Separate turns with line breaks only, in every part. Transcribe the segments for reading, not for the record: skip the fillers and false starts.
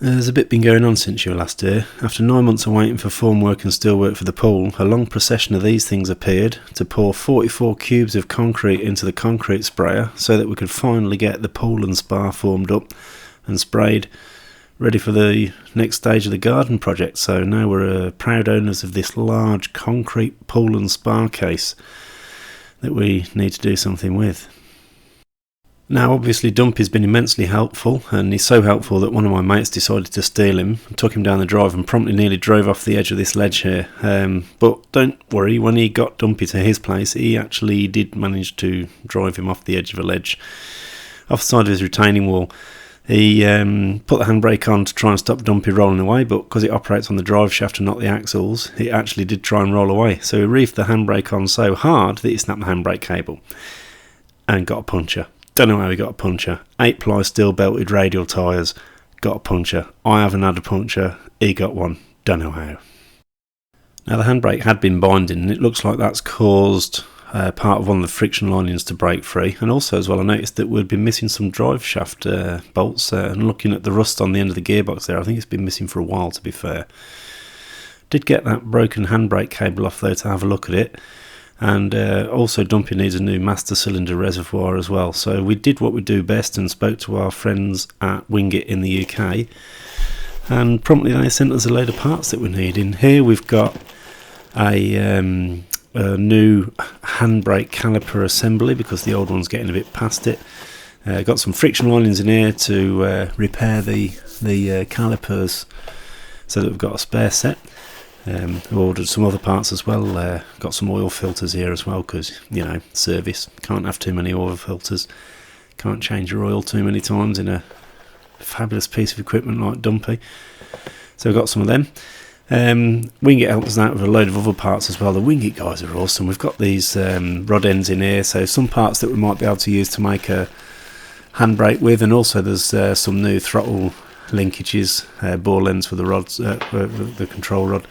There's a bit been going on since you were last here. After 9 months of waiting for formwork and steelwork for the pool, a long procession of these things appeared to pour 44 cubes of concrete into the concrete sprayer so that we could finally get the pool and spa formed up and sprayed, ready for the next stage of the garden project. So now we're proud owners of this large concrete pool and spa case that we need to do something with. Now obviously Dumpy's been immensely helpful, and he's so helpful that one of my mates decided to steal him, took him down the drive and promptly nearly drove off the edge of this ledge here. But don't worry, when he got Dumpy to his place, he actually did manage to drive him off the edge of a ledge, off the side of his retaining wall. He put the handbrake on to try and stop Dumpy rolling away, but because it operates on the drive shaft and not the axles, it actually did try and roll away. So he reefed the handbrake on so hard that he snapped the handbrake cable and got a puncture. Don't know how he got a puncture. 8-ply steel belted radial tyres, got a puncture. I haven't had a puncture, he got one. Don't know how. Now the handbrake had been binding, and it looks like that's caused part of one of the friction linings to break free. And also as well, I noticed that we'd been missing some drive shaft bolts, and looking at the rust on the end of the gearbox there, I think it's been missing for a while, to be fair. Did get that broken handbrake cable off though to have a look at it. And also Dumpy needs a new master cylinder reservoir as well. So we did what we do best and spoke to our friends at Winget in the UK, and promptly they sent us a load of parts that we need. In here we've got a new handbrake caliper assembly because the old one's getting a bit past it. Got some friction linings in here to repair the calipers so that we've got a spare set. I've ordered some other parts as well. Got some oil filters here as well because, you know, service. Can't have too many oil filters. Can't change your oil too many times in a fabulous piece of equipment like Dumpy. So I've got some of them. Winget helped us out with a load of other parts as well. The Winget guys are awesome. We've got these rod ends in here, so some parts that we might be able to use to make a handbrake with, and also there's some new throttle linkages, bore ends for the rods, the control rod.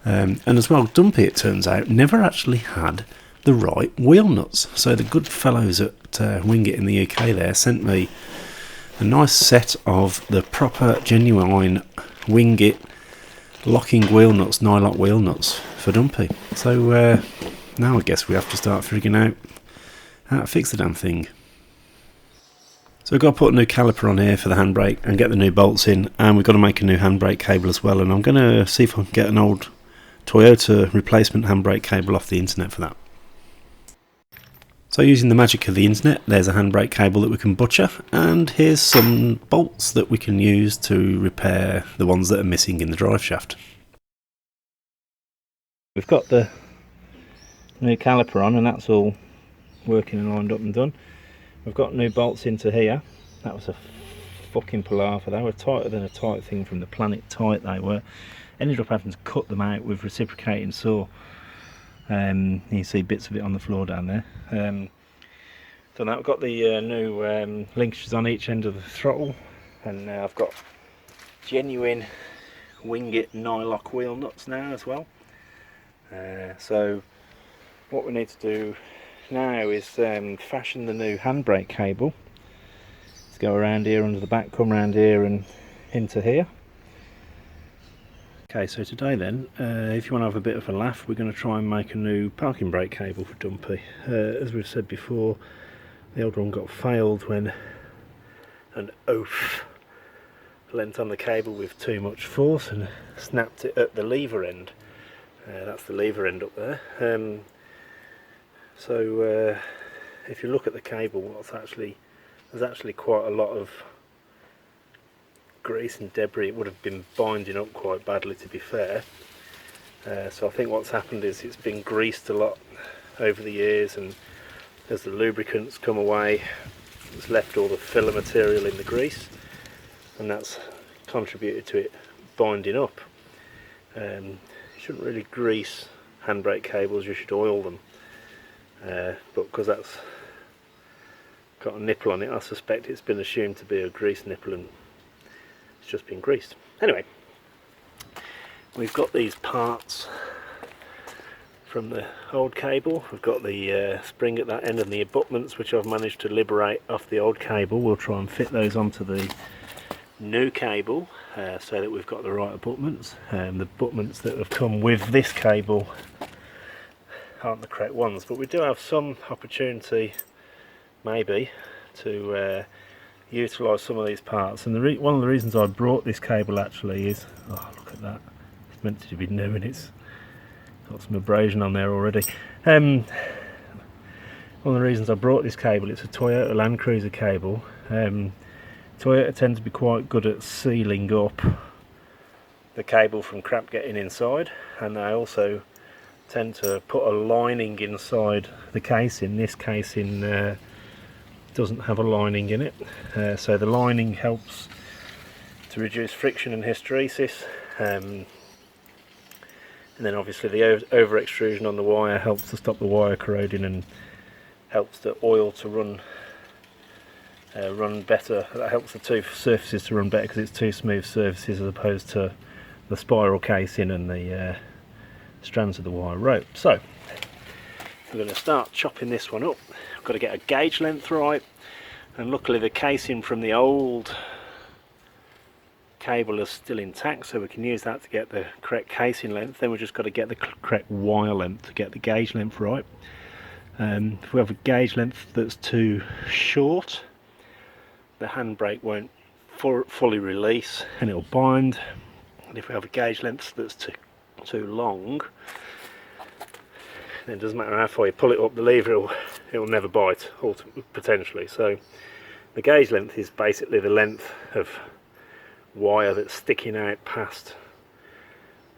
And as well, Dumpy, it turns out, never actually had the right wheel nuts. So the good fellows at Winget in the UK there sent me a nice set of the proper, genuine Winget locking wheel nuts, nylock wheel nuts for Dumpy. So now I guess we have to start figuring out how to fix the damn thing. So we've got to put a new caliper on here for the handbrake and get the new bolts in, and we've got to make a new handbrake cable as well, and I'm going to see if I can get an old Toyota replacement handbrake cable off the internet for that. So using the magic of the internet, there's a handbrake cable that we can butcher, and here's some bolts that we can use to repair the ones that are missing in the drive shaft. We've got the new caliper on, and that's all working and lined up and done. We've got new bolts into here. That was a fucking palaver. They were tighter than a tight thing from the planet tight they were. Ended up having to cut them out with reciprocating saw. You can see bits of it on the floor down there. So now I've got the new linkages on each end of the throttle, and now I've got genuine Winget nylock wheel nuts now as well. So what we need to do now is fashion the new handbrake cable. Let's go around here under the back, come around here and into here. Okay, so today then, if you want to have a bit of a laugh, we're going to try and make a new parking brake cable for Dumpy. As we've said before, the old one got failed when an oaf leant on the cable with too much force and snapped it at the lever end. That's the lever end up there. So if you look at the cable, there's actually quite a lot of grease and debris. It would have been binding up quite badly, to be fair. So I think what's happened is it's been greased a lot over the years, and as the lubricants come away, it's left all the filler material in the grease, and that's contributed to it binding up. You shouldn't really grease handbrake cables, you should oil them. But because that's got a nipple on it, I suspect it's been assumed to be a grease nipple and it's just been greased. Anyway, we've got these parts from the old cable. We've got the spring at that end and the abutments, which I've managed to liberate off the old cable. We'll try and fit those onto the new cable so that we've got the right abutments. The abutments that have come with this cable aren't the correct ones, but we do have some opportunity maybe to utilise some of these parts. And one of the reasons I brought this cable actually is, oh look at that, it's meant to be new and it's got some abrasion on there already. One of the reasons I brought this cable, it's a Toyota Land Cruiser cable. Toyota tend to be quite good at sealing up the cable from crap getting inside, and they also tend to put a lining inside the casing. This casing doesn't have a lining in it, so the lining helps to reduce friction and hysteresis, and then obviously the over extrusion on the wire helps to stop the wire corroding and helps the oil to run better. That helps the two surfaces to run better because it's two smooth surfaces as opposed to the spiral casing and the strands of the wire rope. So we're going to start chopping this one up. I've got to get a gauge length right, and luckily the casing from the old cable is still intact, so we can use that to get the correct casing length. Then we've just got to get the correct wire length to get the gauge length right. If we have a gauge length that's too short, the handbrake won't fully release and it'll bind. And if we have a gauge length that's too long, then it doesn't matter how far you pull it up the lever, it'll never bite, potentially. So the gauge length is basically the length of wire that's sticking out past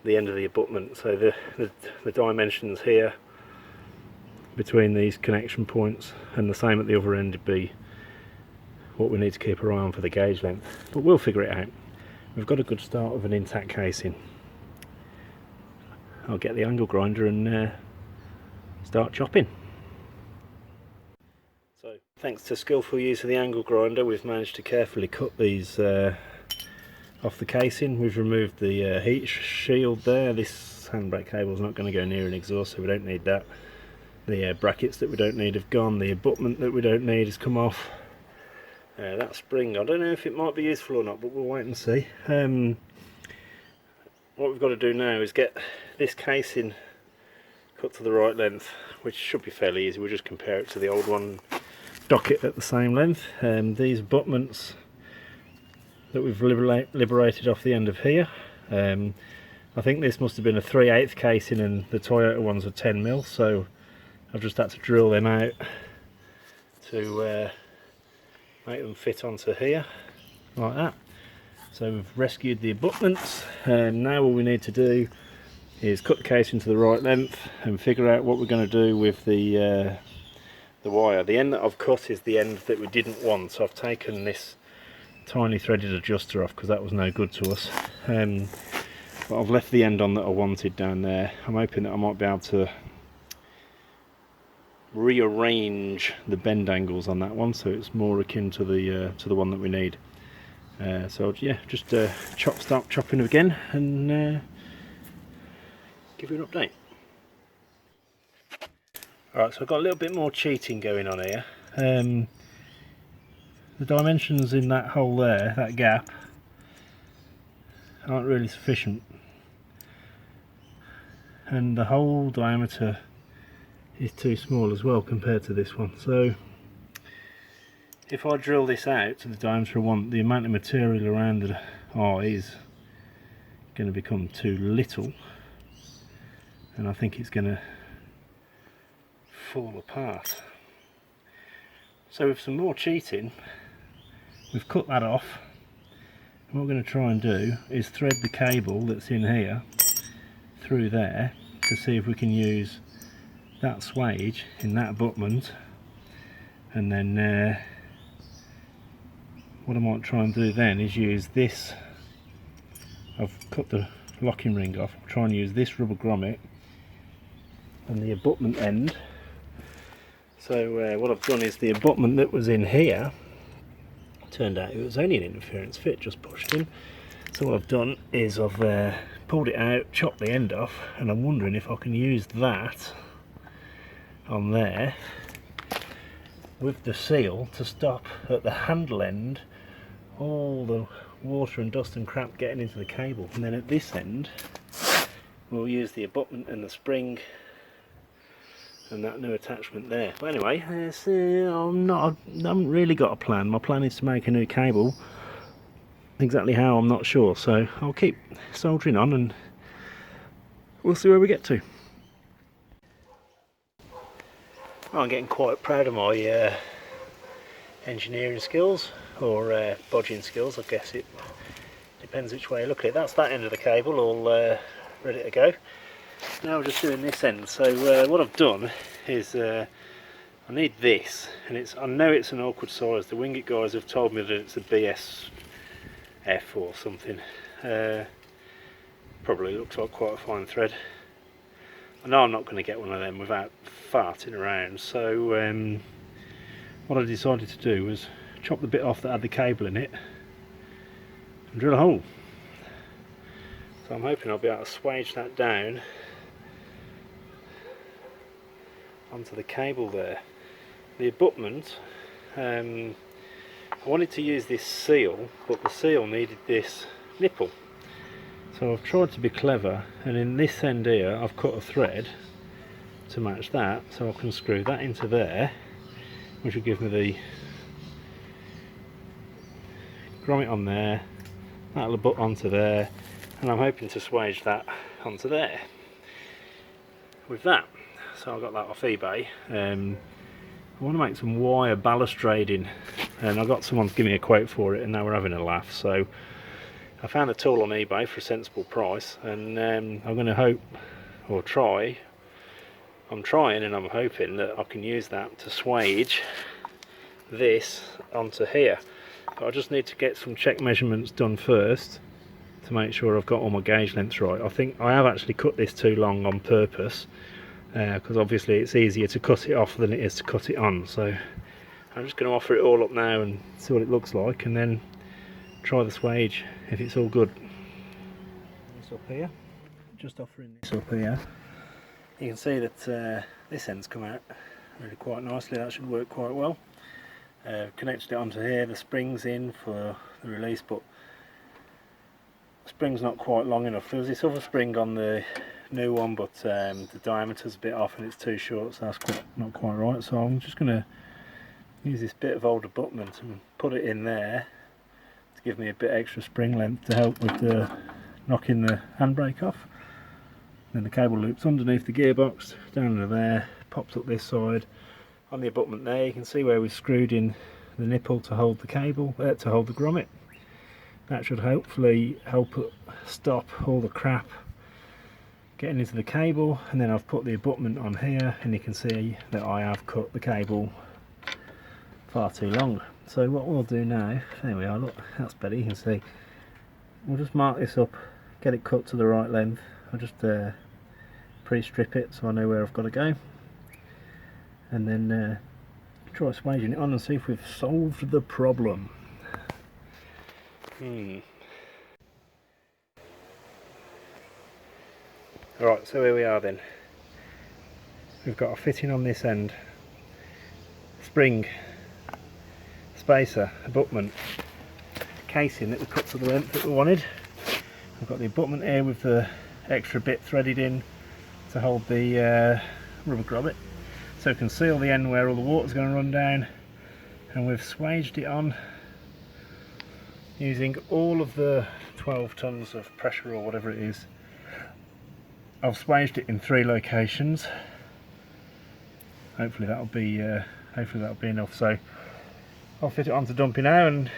the end of the abutment. So the dimensions here between these connection points and the same at the other end would be what we need to keep our eye on for the gauge length, but we'll figure it out. We've got a good start with an intact casing. I'll get the angle grinder and start chopping. So thanks to skillful use of the angle grinder, we've managed to carefully cut these off the casing. We've removed the heat shield there. This handbrake cable is not going to go near an exhaust, so we don't need that. The brackets that we don't need have gone. The abutment that we don't need has come off. That spring, I don't know if it might be useful or not, but we'll wait and see. What we've got to do now is get this casing cut to the right length, which should be fairly easy. We'll just compare it to the old one, dock it at the same length. These abutments that we've liberated off the end of here, I think this must have been a 3/8 casing and the Toyota ones are 10mm, so I've just had to drill them out to make them fit onto here like that. So we've rescued the abutments, and now all we need to do is cut the casing to the right length and figure out what we're going to do with the wire. The end that I've cut is the end that we didn't want, so I've taken this tiny threaded adjuster off because that was no good to us, but I've left the end on that I wanted down there. I'm hoping that I might be able to rearrange the bend angles on that one so it's more akin to the one that we need. So yeah, just start chopping again and give you an update. Alright, so I've got a little bit more cheating going on here. The dimensions in that hole there, that gap, aren't really sufficient, and the hole diameter is too small as well compared to this one. So if I drill this out to the diameter I want, the amount of material around the eye is going to become too little, and I think it's going to fall apart. So with some more cheating, we've cut that off, and what we're going to try and do is thread the cable that's in here through there to see if we can use that swage in that abutment, and then what I might try and do then is use this. I've cut the locking ring off. I'll try and use this rubber grommet and the abutment end. So what I've done is the abutment that was in here turned out it was only an interference fit, just pushed in. So what I've done is I've pulled it out, chopped the end off, and I'm wondering if I can use that on there with the seal to stop at the handle end all the water and dust and crap getting into the cable. And then at this end we'll use the abutment and the spring and that new attachment there. But anyway, I haven't really got a plan. My plan is to make a new cable. Exactly how, I'm not sure, so I'll keep soldering on and we'll see where we get to. Well, I'm getting quite proud of my engineering skills, or bodging skills, I guess it depends which way you look at it. That's that end of the cable all ready to go. Now we're just doing this end. So what I've done is I need this, and I know it's an awkward size. The Winget guys have told me that it's a BSF or something. Probably looks like quite a fine thread. I know I'm not going to get one of them without farting around, so what I decided to do was chop the bit off that had the cable in it and drill a hole. So I'm hoping I'll be able to swage that down onto the cable there. The abutment, I wanted to use this seal, but the seal needed this nipple. So I've tried to be clever, and in this end here I've cut a thread to match that, so I can screw that into there, which will give me the grommet on there, that'll butt onto there, and I'm hoping to swage that onto there with that. So I got that off eBay. I want to make some wire balustrading, and I got someone to give me a quote for it, and now we're having a laugh. So I found a tool on eBay for a sensible price, and I'm going to hope, or try, I'm trying and I'm hoping that I can use that to swage this onto here. But I just need to get some check measurements done first to make sure I've got all my gauge lengths right. I think I have actually cut this too long on purpose, because obviously it's easier to cut it off than it is to cut it on. So I'm just going to offer it all up now and see what it looks like, and then try the swage if it's all good. This up here, just offering this up here, you can see that this end's come out really quite nicely. That should work quite well. Connected it onto here, the spring's in for the release, but the spring's not quite long enough. There was this other spring on the new one, but the diameter's a bit off and it's too short, so that's not quite right. So I'm just going to use this bit of old abutment and put it in there to give me a bit extra spring length to help with the knocking the handbrake off. Then the cable loops underneath the gearbox, down to there, pops up this side. On the abutment there you can see where we've screwed in the nipple to hold the cable, to hold the grommet. That should hopefully help stop all the crap getting into the cable. And then I've put the abutment on here, and you can see that I have cut the cable far too long. So what we'll do now, there we are, look, that's better, you can see. We'll just mark this up, get it cut to the right length. I'll just pre-strip it so I know where I've got to go, and then try swaging it on and see if we've solved the problem. Alright, so here we are then. We've got a fitting on this end, spring, spacer, abutment, casing that we cut to the length that we wanted. I've got the abutment here with the extra bit threaded in to hold the rubber grommet, so we can seal the end where all the water's going to run down, and we've swaged it on using all of the 12 tons of pressure or whatever it is. I've swaged it in 3 locations. Hopefully that'll be enough. So I'll fit it onto Dumpy now and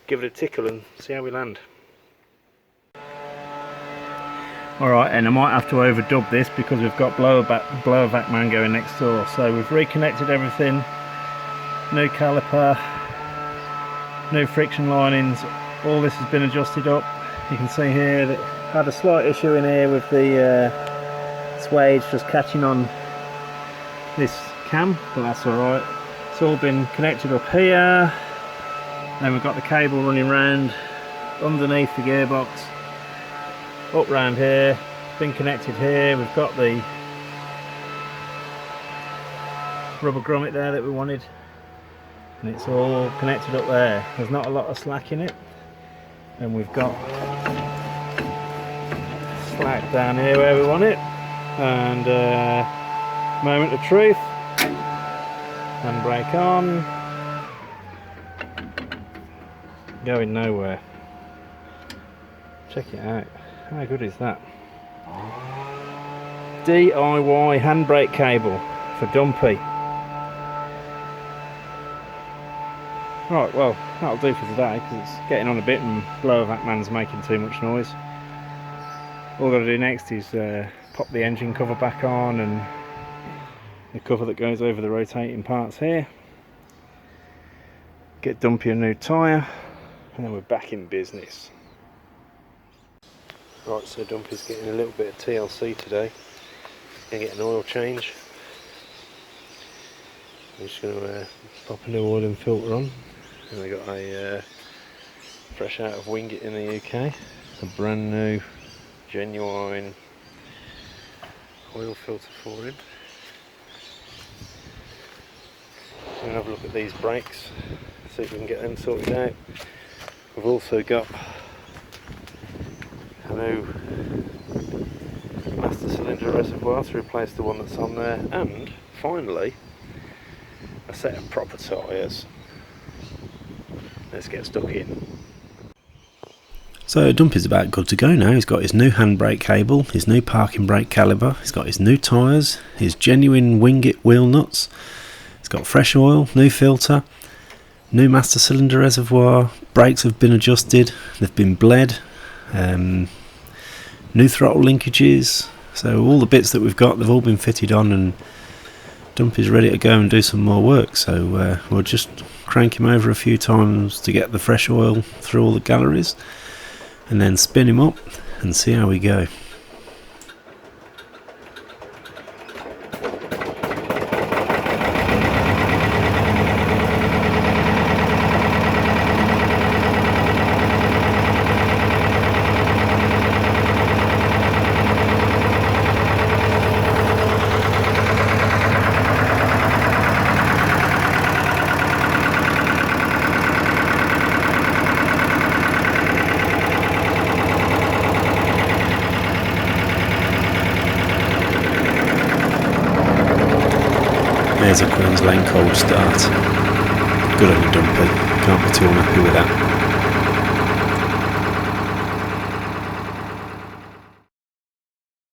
give it a tickle and see how we land. Alright, and I might have to overdub this because we've got blower vac man going next door. So we've reconnected everything, new caliper, new friction linings, all this has been adjusted up. You can see here that I had a slight issue in here with the swage just catching on this cam, but that's alright. It's all been connected up here, then we've got the cable running round underneath the gearbox, up round here, been connected here. We've got the rubber grommet there that we wanted, and it's all connected up there. There's not a lot of slack in it, and we've got slack down here where we want it, and moment of truth, handbrake on, going nowhere. Check it out, how good is that? DIY handbrake cable for Dumpy. Right, well, that'll do for today because it's getting on a bit and blower vac man's making too much noise. All I've got to do next is pop the engine cover back on and the cover that goes over the rotating parts here. Get Dumpy a new tyre, and then we're back in business. Right, so Dumpy's getting a little bit of TLC today. Gonna get an oil change. I'm just going to pop a new oil and filter on. And we got a fresh out of Winget in the UK, a brand new, genuine oil filter for him. We're going to have a look at these brakes, see if we can get them sorted out. We've also got a new master cylinder reservoir to replace the one that's on there, and finally a set of proper tyres. Let's get stuck in. So Dumpy's about good to go now. He's got his new handbrake cable, his new parking brake caliper, he's got his new tyres, his genuine Winget wheel nuts, he's got fresh oil, new filter, new master cylinder reservoir, brakes have been adjusted, they've been bled, new throttle linkages, so all the bits that we've got, they've all been fitted on, and Dumpy's ready to go and do some more work. So we'll just crank him over a few times to get the fresh oil through all the galleries, and then spin him up and see how we go. There's a Queensland cold start. Good on you, Dumpy. Can't be too unhappy with that.